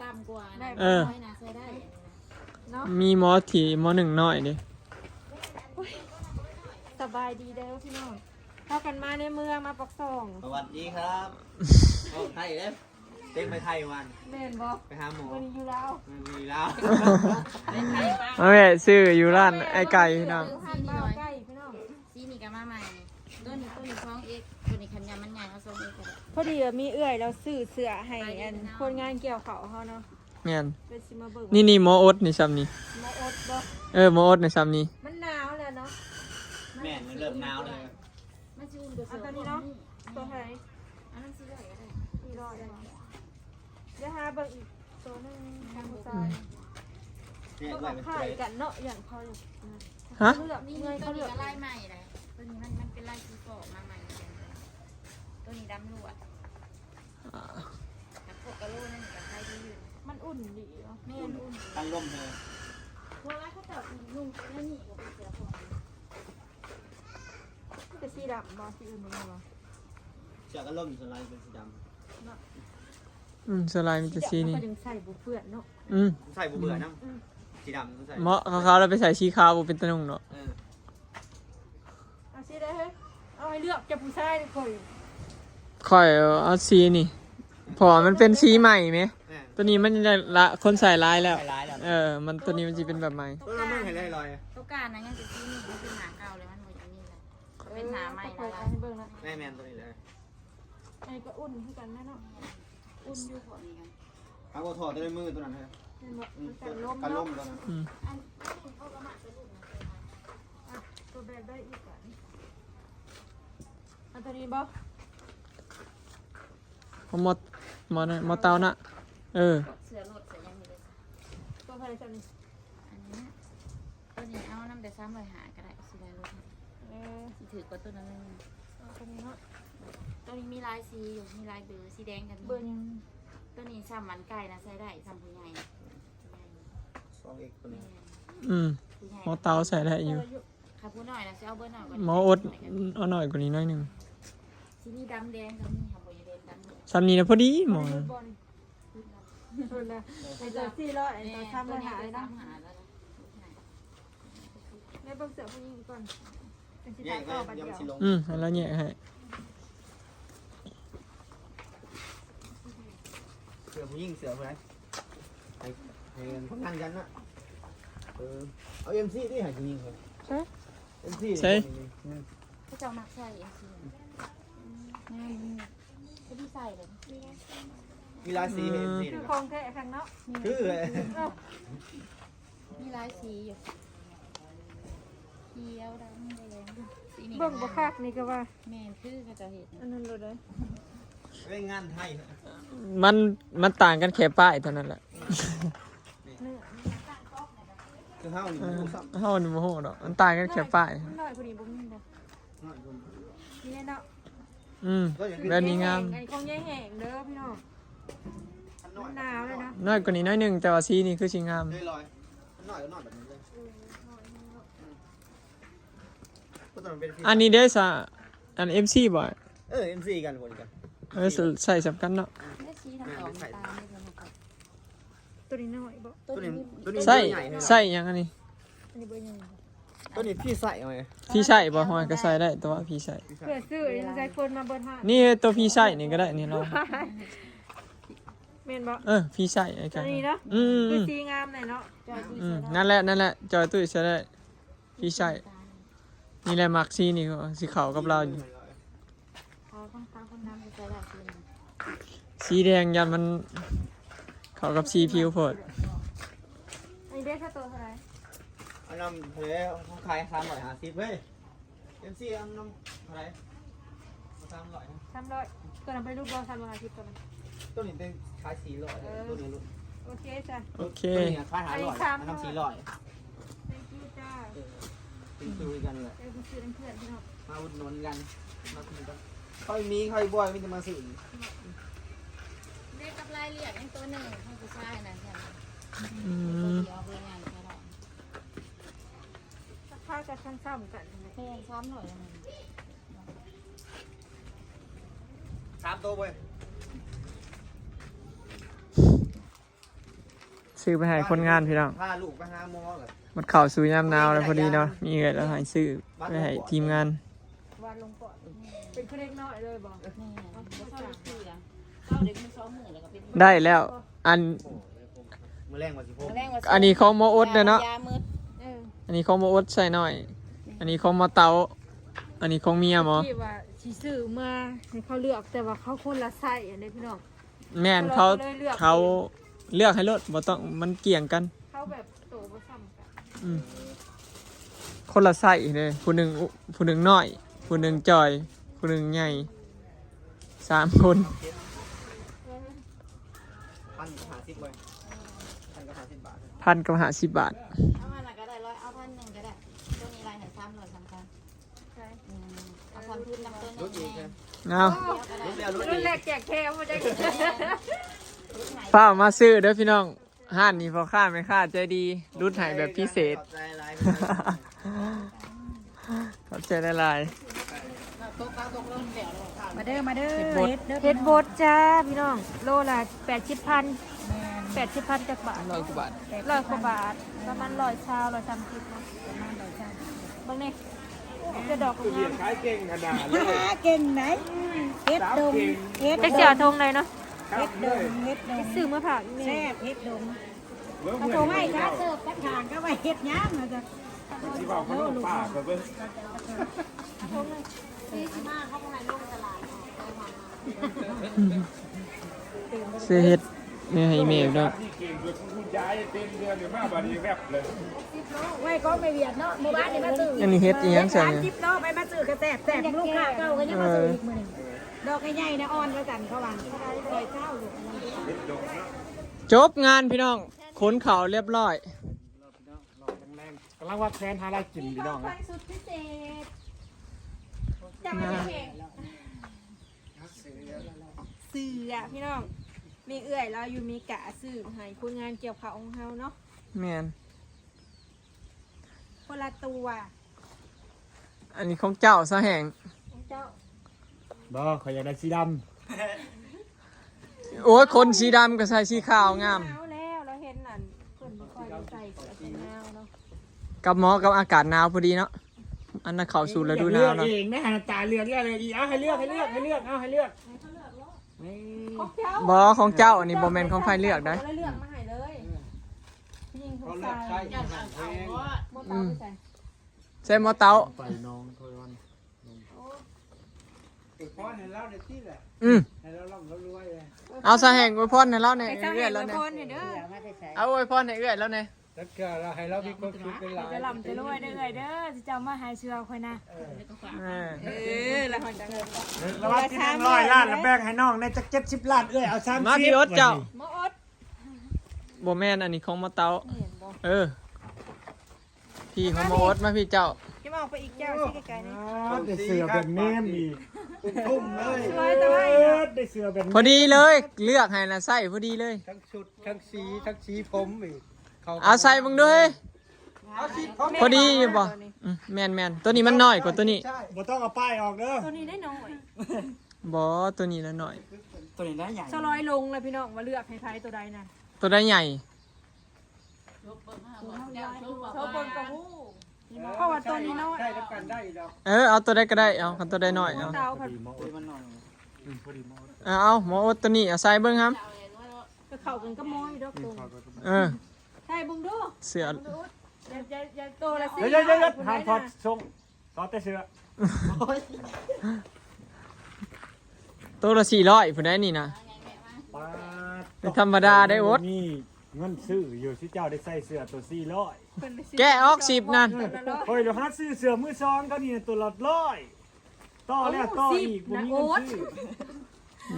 ต่ำกว่านะน้อยนะใช้ได้เนาะมีหมอที่หมอหนึ่งน้อยดิสบายดีเด้อพี่น้องเข้ากันมาในเมืองมาปักซอง สวัสดีครับโอ้ไทยเด้เต็มไปไทยวัน แม่นบ่ ไปหาหมอ วันนี้อยู่แล้ว มีแล้ว มาแม่ซื้ออยู่ร้านไอ้ไก่พี่น้อง ทานบ้าใกล้พี่น้อง ซีนี่ก็มาใหม่ต้นนี้ท้องเอ็กตัวนี้คันยามันใหญ่เอาทรงเอ็กก็ได้ พอดีมีเอื้อยเราซื้อเสื้อให้อันคนงานเกี่ยวเขาเขาเนาะ แม่น เป็นสิมาเบิ่ง นี่หมออดนี่ซ้ำนี่ หมออดบ่ หมออดนี่ซ้ำนี่ มันหนาวแล้วเนาะ แม่มันเริ่มหนาวเลย มันจะอุ่นกว่าเสือ ตัวนี้เนาะตัวไหน อันนั้นซื้อได้ก็ได้ 400บ่เดี๋ยวหาเบิ่งอีกตัวหนึงทางผู้ชาย เนี่ย ก็ ด้ว แบ ย บ เป็น ขายกันเนาะอย่างเขาเนี่ย ฮะ เลือก นี่ เงย ตั เขา ว เลื นี้ อก ก็ไล่ใหม่เลยตัวนี้มันเป็นไล่ซีโฟมาใหม่ตัวนี้ดำลวดกับพวกกระโลนั่นกับไทยดีอยู่ มันอุ่นดีเนาะ ไม่อุ่น ตั้งร่มเลย เพราะว่าเขาจับนุ่งแล้วนี่ก็เป็นเสือผง แต่สีดำบ่สีอื่นบ่มีบ่ เชือกก็ร่มอยู่ส่วนลายเป็นสีด สไลด์มันจะสีนี่ ก็ยังใส่บุเฟื่อนเนาะ ำใส่เบื่อน้ำสีดำต้องใส่ เหมาะเขาเราไปใส่สีขาวบ่เป็นตะนุ่งเนาะ เอาสิได้เฮ้ยเอาให้เลือกจะผู้ชายก่อน ค่อยเอาสีนี่พอมันเป็นสีใหม่ไหมตัวนี้มันจะละคนใส่ลายแล้ว ใส่ลายแล้ว มันตัวนี้มันจะเป็นแบบใหม่ ตัวน้ำมันเห็นเลยลอย ตัวการนะยังจะซีนี่มันเป็นหนาเก่าเลยมันหมดอย่างนี้เลยเป็นหนาใหม่ คอ ละ ยให้เบิ่งนะ แม่แมนตัวนี้เลย อันนี้ก็อุ่นคือกันแน่เนาะ อุ่นอยู่พอดีกัน เอาถอดตัวในมือตัวนั้นเลย เห็นบ่มันกันลม กันร่ เนาะ มตัวนั้น อันนี้เขาก็มาเป็นรุ่นนะ อ่ะตัวแบบได้อีกกันอันตัวนี้บ่ เขาหมอเตานะเสือหลดเสือยังมีเลย ตัวใครจะนี่ อันนี้ตัวนี้เอาน้ำแต่ซ้ำเลยหาก็ได้สีแดงรถ สีถือกว่าตัวนั้น ตัวนี้เนาะ ตัวนี้มีลายสีอยู่มีลายเบอร์สีแดงกัน เบิ่ง ตัวนี้ซ้ำมันไก่นะใช้ได้ซ้ำผู้ใหญ่ 2x ตัวนี้ หมอเตาใส่ได้อยู่ ค่ะผู้หน่อยนะจะเอาเบอร์หน่อยก่อน หมออดเอาหน่อยกว่านี้หน้อยหนึง สีนี้ดำแดงกับนี่ค่ะบริเวณดำ ซ้ำนี้นะพอดีหมอ บ่นี่เพิ่นนะไอ้ตัว400ไอ้ตัว300หาเลยเนาะ หาแล้ว แม่เบิ่งเสื้อผู้หญิงก่อนเป็นสิ แย ตาก ไว้ เข้าบัด ยัง เดียว สีลง แล้วเนี่ยให้ เสือผู้หญิงเสือผู้ใดให้พนันกันนะเอาMCดิให้ผู้หญิงเลย MC เขาจะมักใส่เองสิงานก็ดีใส่เลย มีลายสีให้ MC คือของแท้ข้างเนาะ คือเลย มีลายสีอยู่เขียวดำแดงสีนี้ เบิ่งบ่คักนี่ก็ว่า แม่คือเขาจะเห็น อันนั้นเลย เล่นงานไทย มันต่างกันแค่ป้ายเท่านั้นแหละ คือเฮานี่มันซ้ำ เฮานี่บ่ฮู้ดอกมันต่างกันแค่ป้าย มันน้อยพอดีบ่มีบ่ น้อยคน นี่แน่เนาะ แบบนี้งาม ไอ้ของยายแห้งเด้อพี่น้องมันหนาวเลยนะ น้อยกว่านี้น้อยหนึงแต่ว่าสีนี่คือสีงาม ลอยน้อยก็น้อยแบบนี้เลยก็ต้องเป็น อันนี้เด้อซะอัน MC บ่ MC กันคนกัน ใส่สำคัญเนาะ ได้สีทั้งสองตาไม่เหมือนกัน ตัวนี้น้อยบ่ ตัวนี้ ใส่หยังอันนี้ อันนี้เบอร์ใหญ่ ตัวนี้พี่ใส่ไหม พี่ใส่บ่ฮอยก็ใส่ได้แต่ว่าพี่ใส่ เพื่อซื้อยังใจคนมาเบอร์5 นี่ตัวพี่ใส่นี่ก็ได้นี่เรา แม่นบ่ พี่ใส่ไอ้ ตั กั วน นี้เนาะคือสีงามหน่อยเนาะ จอยดี นั่นแหละจอยตุ้ยใส่ได้พี่ใส่นี่แหละมักสีนี่ก็สีขาวกับเราอยู่ เขาต้องตาคนดำจะใส่ได้สีนึง สีแดงยันมันเข้ากับสีผิวโพด อันนี้ได้ค่าตัวเท่าไหร่ อันนั้นเฮ้ยเขาขาย350เฮ้ย MC อันนั้นเท่าไหร่300 300ตัวนั้นไปรูปรอ300อาทิตย์ตัวนั้น ตัวนี้เป็นขาย400ตัวนี้รุ่น โอเคจ้ะ โอเค ตัวนี้ขาย500อันนั้น400 thank you จ้า เป็นคุยกันเลย เดี๋ยวไปซื้อน้ำเพื่อนพี่น้อง มาอุดหนุนกันมาคุยกันค่อยมีค่อยบ่อยมันจะมาสื่อ ได้กับลายเรียกตัวหนึ่งให้ผู้ชายนะใช่ไหม อื ตัว ม เดียวเบอร์งานใช่หรอ สักพักกันซ้ำๆกัน แค่ซ้ำหน่อยนึง 3ตัวเว้ย ซื้อไปให้คนงานพี่น้อง พาลูกไปหาหมอเลย มันเข้าสู่ยามหนาวแล้วพอดีเนาะมีเงินแล้วให้ซื้อไปให้ทีมงาน วันลงก่อนเป็นเครื่องน้อยเลยบอก นี่บ่เข้าเสือเข้าเด็กมัน2มื้อแล้วก็เป็น ได้แล้วอัน มือแรงกว่าสิพ แรงว่า อันนี้ของหมออดเนาะ ยามืด อันนี้ของหมออดใส่หน่อย อันนี้ของหมอเตาอันนี้ของเมียหมอ ที่ว่าสิซื้อมาให้เขาเลือกแต่ว่าเขาคนละไส้อันนี้พี่น้อง แม่นเขาเลือกให้รถบ่ต้องมันเกี่ยงกัน เขาแบบโตบ่ซ้ำกัน อืมคนละไส้เลยผู้หนึ่งน้อยผู้หนึ่งจอยผู้หนึ่งใหญ่3 คน 1,050เลย1,050 บาท 1,050 บาท เอามาน่ะก็ได้100เอา1,000ก็ได้ตัวนี้ลายให้300สำคัญ ใช่ เอาความพื้นนำตัวนึ รถ ง อีก แม่ นะ เอา รถแล้วรถ รุ่ อี น ก แรกแจกแค่มาจาก ฝ้ากมาซื้อเด้อพี่น้องห้านนี้พอค่าไม่ค่าใจดีรุ่นไหแบบพิเศษ ขอบใจหลาย ขอบใจได้หลาย มาเด้อมาเด้อ เฮ็ดบด เฮ็ดบดจ้าพี่น้องโลละ80,000 80,000จักบาท 100 กว่าบาท 100 กว่าบาทประมาณ100ชาว130เนาะประมาณ100ชาวบางนี่จะดอกงาม ขายเก่งขนาด เก่งไหนเฮ็ดดงเฮ็ด เด็กเสียทงเลยเนาะ เฮ็ดดงเฮ็ดดง ซื้อมาผักนี่ แซ่บเฮ็ดดงถ้าโตไม่ถ้าเสิร์ฟตั้งทางก็ไว้เฮ็ดย่างนะจ๊ะ ที่บอกเขาต้องป้าก็เบิ่ง ซื้อเฮ็ดเนี่ยให้แม่เนาะ ที่เก่งคือคุณยายเต็มเดือนหรือมาบัดนี้แวบเลย ไว้ก็ไม่เวียดเนาะหมู่บ้านนี่มาซื้อ อันนี้เฮ็ดอีหยังใส่เนี่ย จิ๊บเนาะไปมาซื้อกระแสบแสบลูกค้าเก่าก็ยังมาซื้ออีกมื้อนึงดอกใหญ่ๆนะอ่อนแล้วกันเขาว่าซอยเจ้าลูก จบงานพี่น้องขนเขาเรียบร้อย กำลังว่าแทนหาอะไรกินพี่น้องนะ สุดพิเศษ ซื้ออะพี่น้อง มีเอื้อยเราอยู่มีกะซื้อให้คนงานเกี่ยวข้าวของเฮาเนาะ แม่น คนละตัว อันนี้ของเจ้าซะแห่ง ของเจ้า บ่ขอยอยากได้สีด โอ้ยคนสีดำกับใส่สีขาวงาม หนาวแล้วเราเห็นนั่นเพิ่นบ่ค่อยได้ใส่เสื้อกันหนาวเนาะ กับหมอกับอากาศหนาวพอดีเนาะอันนั้นเข้าสู่ฤดูหนาวเนาะ เองแม่หันตาเลือกเลยอีเอาให้เลือกเอาให้เลือก ของเจ้า บอของเจ้าอันนี้บ่แม่นของไฟเลือกได้ เราเลือกมาให้เลยพี่ยิงเขาใส่ ยันเอาว่า โมตาไปใส่ ใส่หมอเตา ไปน้องทอน พ่อเห็นแล้วในที่แหละ อืม ให้เราล่ำเรารวยเลย เอาซะแห่งอวยพรให้เราใน ไปเจ้า เอื้ เห็ อย น แล้ว ละ เนี่ย คนเนี่ยเด้อ เอาอวยพรให้เอื้อยแล้วเนี่ย แล้วก็เราให้เรามีความสุขเป็นหลาย จะลำจะรวยเด้อเอ้ยเด้อสิเจ้ามาหาเชื่อค่อยนะ แล้วเขาจะเงิน แล้วว่าที่100 ล้านแล้วแบ่งให้น้องในจัก70 ล้านเอา30 มาพี่อดเจ้า หมออด บ่แม่นอันนี้ของหมอเตา เห็นบ่ เออพี่ของหมออดมาพี่เจ้า จะมาออกไปอีกเจ้าสิไกลๆนี่ ได้เสือแบบนี้อีก ทุ่มเลย ช่วยตัวให้ ได้เสือแบบ พอดีเลยเลือกให้นะใส่พอดีเลย ทั้งชุดทั้งสีทั้งสีผมอีก เอาใส่เบิ่งด้วย เอาสีผม พอดีอยู่บ่แม่นตัวนี้มันน้อยกว่าตัวนี้ บ่ต้องเอาป้ายออกเด้อ ตัวนี้ได้น้อย บ่ตัวนี้ละน้อย ตัวนี้ได้ใหญ่ สลอยลงเลยพี่น้องมาเลือกให้ไทยตัวใดน่ะ ตัวได้ใหญ่ โชว์บนกระหู้เพราะว่าตัวนี้น้อย ได้รับกันได้ดอก เอาตัวได้ก็ได้เอาคันตัวได้น้อยเอา เตาผัด มันหน่อย เอาหมออดตัวนี้เอาใส่เบิ่งครับ ก็เข้ากันก็ม้อยดอกตรง ใช่บุ้งดู เสือ อย่าโตละสิ เดี๋ยวห้ามถอดทรงถอดแต่เสือ ตัวละ400ผู้ใดนี่นะ ป้า ไม่ธรรมดาได้อด นี่เงินซื้ออยู่ที่เจ้าได้ใส่เสื้อตัว400 แกะออก10นั่น เฮ้ยเดี๋ยวหาซื้อเสื้อมือซองก็นี่ตัวละ100ต่อแล้วต่ออีกบ่มีเงินซื้อ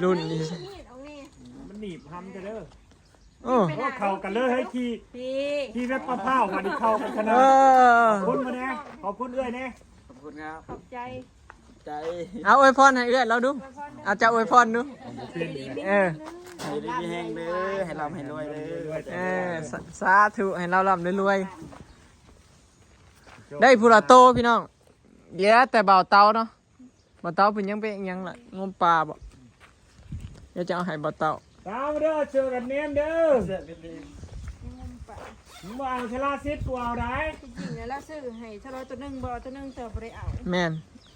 รุ่นนี้ นี่เอานี่ มันหนีบทำจะเด้อ โอ้ โอ้เข้ากันเลยให้ที พี่ ทีเว็บปลาเผาวันนี้เข้ากันขนา เอ ด อ ขอบคุณมาแน่ขอบคุณเอ้ยแน่ ขอบคุณครับ ขอบใจ ใจ เอาอวยพรให้เอื้อยเราดูเอาจะอวยพรดูเออ ให้ได้มีแห้งเลยให้เราให้รวยเลย เออสาธุให้เราร่ำรวยๆได้ผู้ละโตพี่น้องเหลือแต่เบาเตาเนาะเบาเตาเป็นยังเป็นยังล่ะงมปลาบ่เดี๋ยวจะเอาให้เบาเตา ตามมาเด้อเจอกันเน้นเด้อ เสื้อกันดี ป่ะ มึงบ่เอาเทล่าซิดกูเอาได้ จริงๆแล้วเราซื้อให้สลอยตัวหนึงบ่ตัวหนึงเติมบ่ได้เอา แม่น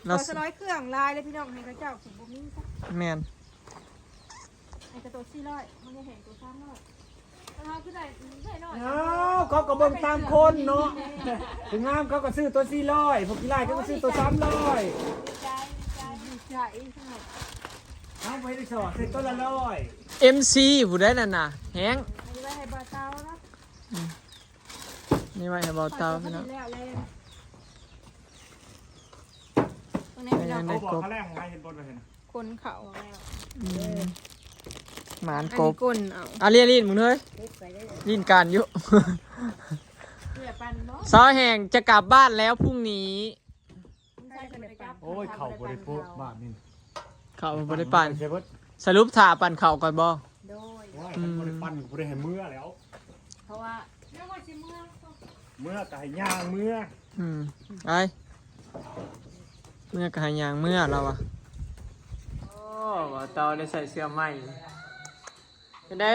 พอสลอยเครื่องลายเลยพี่น้องให้เขาเจ้าสิบ่มีซะ แม่น ไอ้กระตัว400มันจะเห็นตัว300แล้วเขาคือได้น้อย เอ้าเขาก็เบิ่งตามคนเนาะถึงงามเขาก็ซื้อตัว400พวกกีฬาเขาก็ซื้อตัว300 ดีใจใช่ไหม เอาไปได้สอดซื้อตัวละ100 MC ผู้ใดนั่นน่ะแฮง อันนี้ไว้ให้บ่าวเตาเนาะ นี่ไว้ให้เบาเตาพี่น้อง แล้วเลยตรงนี้พี่น้อง เขาบอกเขาแรกของใครเห็นบนไปเห็น คนเขาแล้ว หมาน อัน ก นี้ บ ก้นเอา อาเรียลินมึงเฮ้ยลินการอยู่ เพื่อปันบ่ ซอแห่งจะกลับบ้านแล้วพรุ่งนี้ ใช่คนไปกับ โอ้ยเข่าบริโภคบ้านนี่ เขาบ่ได้ปั่น ใช่ปะ สรุปถ่าปั่นเขาก่อนบ่ โดย ว่ามันบริปั่นบริให้เมื่อแล้ว เพราะว่าเรื่องว่าสิเมื่อ เมื่อแต่ให้ย่างเมื่อ ไปเมื่อกหายางเมื่อเราอะโอ้บ่เตาได้ใส่เสื้อใหม่เป็นไง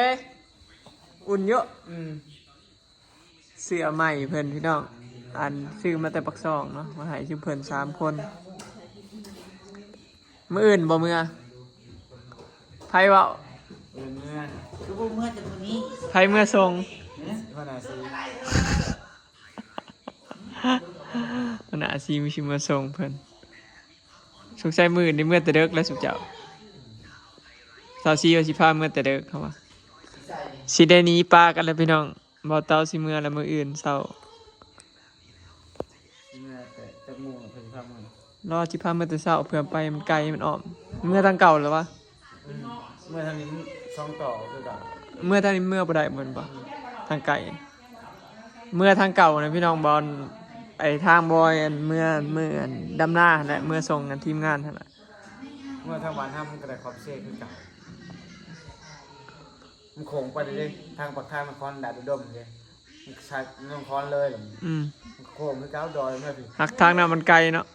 อุ่นเยอะเสื้อใหม่เพิ่นพี่น้องอันซื้อมาแต่ปักซองเนาะมาให้ชื่อเพิ่น3 คนมื้ออื่นบ่เมื่อไผเว้า คือพวกเมื่อจะตัวนี้ ไผเมื่อทรง พ่อนาซี มันอาซีมีชิเมื่อทรงเพิ่นสงสัยมื้ออื่นนี่เมื่อแต่เด็กแล้วสุเจ้าสาวซีว่าสิพาเมื่อแต่เด็กเข้ามาสิได้หนีปลากันแล้วพี่น้องบ่เตาสิเมื่อแล้วมื้ออื่นเช้า เมื่อแต่จะงูเพิ่นทำมัน รอสิพาเมื่อแต่เช้าเพื่อไปมันไกลมันอ้อมเมื่อทางเก่าแล้ววะ เมื่อทางนี้ช่องต่อคือกัน เมื่อทางนี้เมื่อบ่ได้เหมือนบ่ทางไกลเมื่อทางเก่านะพี่น้องบอลไอ้ทางบอยอันเมื่ออันดำหน้าและเมื่อส่งกันทีมงานนั่นแหละ เมื่อทางบ้านทำมันก็ได้ครอบเซ่คือกันมันโค้งไปเลยทางปากทางมันคอนดาดอุดมเลยมันใช้มันคอนเลยหรอ มันโค้งคือก้าวดอยเมื่อพี่ หักทางนั้นมันไกลเนาะ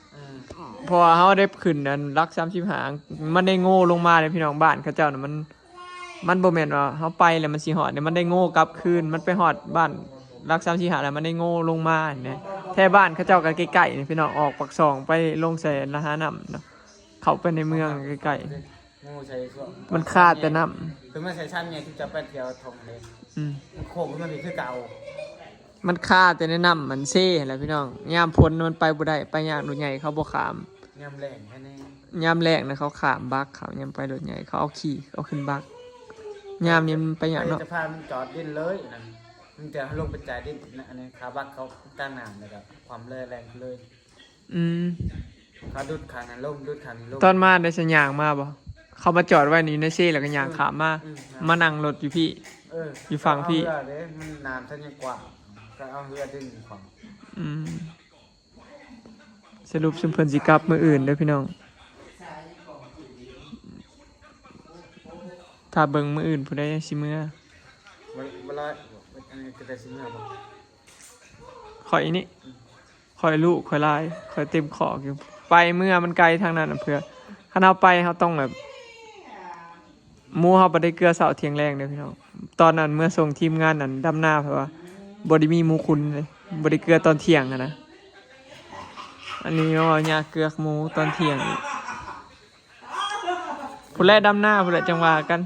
เพอเขาได้ขึ้นอันรัก30 หางมันได้โง่ลงมาเลยพี่น้องบ้านเขาเจ้าน่ะมันบ่แม่นว่าเขาไปแล้วมันสิฮอดเนี่ยมันได้โง่กลับคืนมันไปฮอดบ้านรัก30 หางแล้วมันได้โง่ลงมาเนี่ยแท้บ้านเขาเจ้าก็ใกล้ๆนี่พี่น้องออกปักซองไปลงแสนละหาน้ำเนาะเข้าไปในเมืองใกล้ งูใช้ส่วน ๆมันขาดแต่น้ำ คือมันใช้ชั้นไงที่จะไปเที่ยวทงเลยมันโค้งมันมีคือเก่า มันขาดแต่ในน้ำมันเซ่แหละพี่น้องยามพ้นมันไปบ่ได้ไปยามรถใหญ่เขาบ่ขาม ยำแรงแค่นี้ ยามแรกนะเขาขามบักเขายามไปรถใหญ่เขาเอาขี่เอาขึ้นบักยามนี้มันไปอย่างเนาะ จะพามันจอดดินเลยนั่นมันจะลงไปจ่ายดินอันนี้ขาบักเขาตั้งน้ำเลยครับความเลยแรงเลย เขาดุดขันลมดุดขันลม ตอนมาได้สัญญางมาบ่เขามาจอดไว้นี่ในเซ่แล้วก็ยางขามมามานั่งรถอยู่พี่ อยู่ฝั่งพี่ เอาเรือเด้มันนานท่านยังกว่าก็เอาเรือดึงของ สรุปชุมเพิ่นสิกลับมื้ออื่นเด้อพี่น้องถ้าเบิ่งมื้ออื่นผู้ใดสิมื้อ เวลาอันนี้ก็ได้สิเมื่อบ่ ข่อยนี่ข่อยลูกข่อยหลายข่อยเต็มขอกอยู่ไปเมื่อมันไกลทางนั้นน่ะเพื่อคันเฮาไปเฮาต้องแบบหมู่เฮาบ่ได้เกลือเช้าเที่ยงแรงเด้อพี่น้องตอนนั้นเมื่อส่งทีมงานนั้นดำหน้าเพราะว่าบ่ได้มีหมูคุณเลยบ่ได้เกลือตอนเที่ยงอะนะอันนี้ว่าญาเกลือหมูตอนเที่ยงอีกผู้แลดำหน้าผู้แลจังหวะกัน